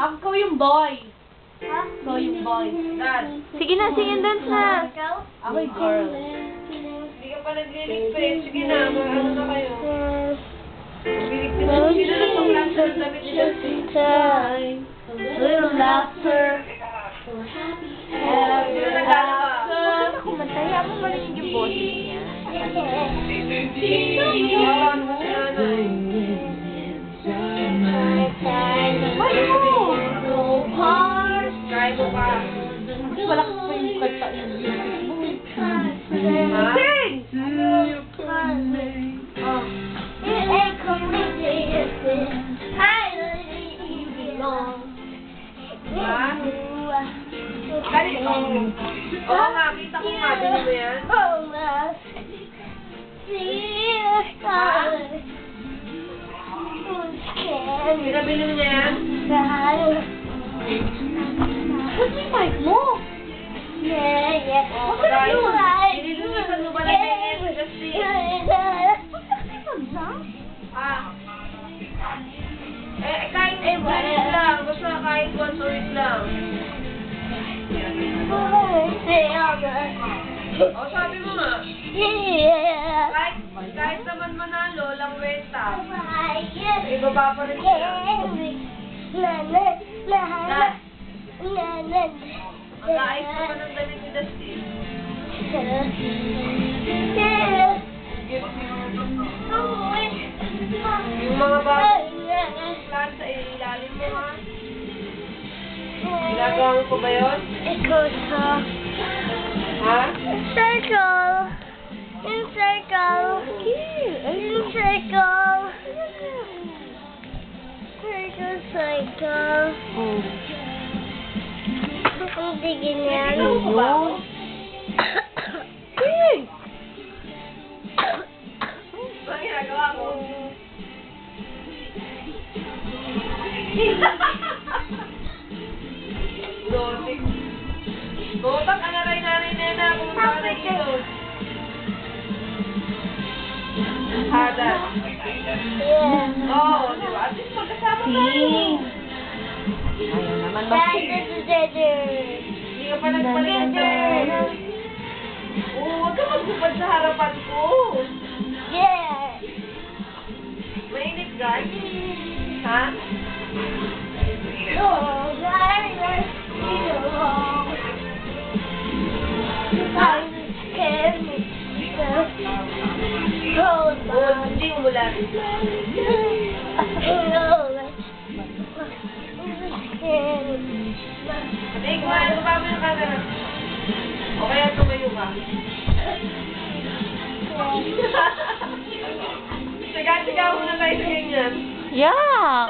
Ikaw yung boy. Ha? Ikaw yung boy. Dad. Sige na, dance na. Ikaw? Ako yung girl. Hindi ka pa nagliligpit. Sige na, ano na kayo. Biligpit na. Sino na pang lansa ng damit ni Justin? Little laughter. Sino naglalaba? Kumantaya mo marinig yung boses niya. Kawawan mo si nanay. Kaya mo pa. Mas malakas pa yung kanta yung music mo. Ha? Ha? Dali. Oo nga, kita ko nga. Bili mo yan? Pinabili mo niya yan? Ba't yung mic mo? Oo, dahil. Nililisan mo ba na yung Justin? Ha? Kahit ulit lang. Basta kahit once a week lang. O, sabi mo nga. Kahit naman manalo, lang wenta. Ibaba pa rin sila. Mag-aayos ka pa ng damit ni Dustin. Yung mga bagong plan sa ilalim mo ha. Ginagawa mo pa ba yun? Ha? Oh. Ang tigil yan. Ikaw mo ba? Ano ginagawa mo? Dotik. Dotak, ang aray-naray nena. Pumunta ka na dito. Hada. Yeah. Oo, di ba? At least magkasama tayo. Ayaw naman Hindi ka pa nagpaligpit. Oo, huwag ka magbubad sa harapan ko. Yeah. Mainit, guys. Ha? Oo, hindi umulan. Hindi, kumain mo ba mo yung camera? O kaya tumayo ka. Sigaw-sigaw muna tayo sa ganyan. Yeah!